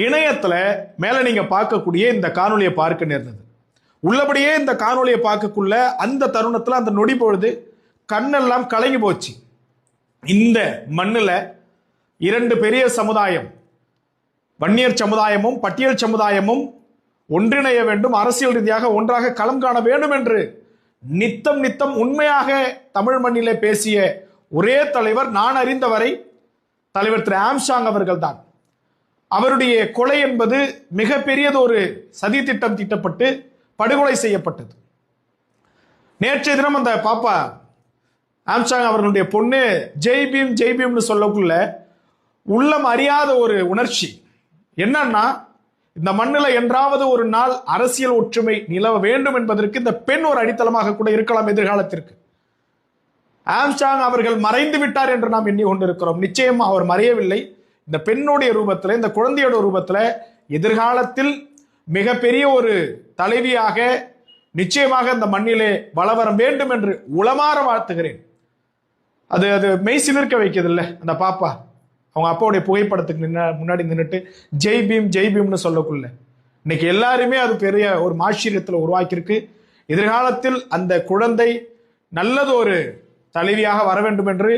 இணையத்துல மேல நீங்க பார்க்கக்கூடிய இந்த காணொலியை பார்க்க நேர்ந்தது. உள்ளபடியே இந்த காணொலியை பார்க்கக்குள்ள அந்த தருணத்துல அந்த நொடி பொழுது கண்ணெல்லாம் கலங்கி போச்சு. இந்த மண்ணுல இரண்டு பெரிய சமுதாயம், வன்னியர் சமுதாயமும் பட்டியல் சமுதாயமும் ஒன்றிணைய வேண்டும், அரசியல் ரீதியாக ஒன்றாக களம் காண வேண்டும் என்று நித்தம் உண்மையாக தமிழ் மண்ணிலே பேசிய ஒரே தலைவர் நான் அறிந்தவரை தலைவர் திரு ஆம்ஸ்ட்ராங் அவர்கள் தான். அவருடைய கொலை என்பது மிகப்பெரியதொரு சதி திட்டம் தீட்டப்பட்டு படுகொலை செய்யப்பட்டது. நேற்றைய தினம் அந்த பாப்பா ஆம்ஸ்ட்ராங் அவர்களுடைய பொண்ணு ஜெய் பீம்னு சொல்லக்குள்ள உள்ளம் அறியாத ஒரு உணர்ச்சி என்னன்னா, இந்த மண்ணில் என்றாவது ஒரு நாள் அரசியல் ஒற்றுமை நிலவ வேண்டும் என்பதற்கு இந்த பெண் ஒரு அடித்தளமாக கூட இருக்கலாம் எதிர்காலத்திற்கு. ஆம்ஸ்ட்ராங் அவர்கள் மறைந்து விட்டார் என்று நாம் எண்ணிக்கொண்டிருக்கிறோம். நிச்சயமா அவர் மறையவில்லை. இந்த பெண்ணுடைய ரூபத்தில், இந்த குழந்தையோட ரூபத்தில் எதிர்காலத்தில் மிகப்பெரிய ஒரு தலைவியாக நிச்சயமாக இந்த மண்ணிலே வளவர வேண்டும் என்று உளமாற வாழ்த்துகிறேன். அது மெய் சிலிர்க்க வைக்கிறது இல்லை. அந்த பாப்பா அவங்க அப்பாவுடைய புகைப்படத்துக்கு முன்னாடி நின்றுட்டு ஜெய் பீம்னு சொல்லக்குள்ள இன்னைக்கு எல்லாருமே அது பெரிய ஒரு ஆச்சரியத்தில் உருவாக்கியிருக்கு. எதிர்காலத்தில் அந்த குழந்தை நல்லது ஒரு தலைவியாக வர வேண்டும் என்று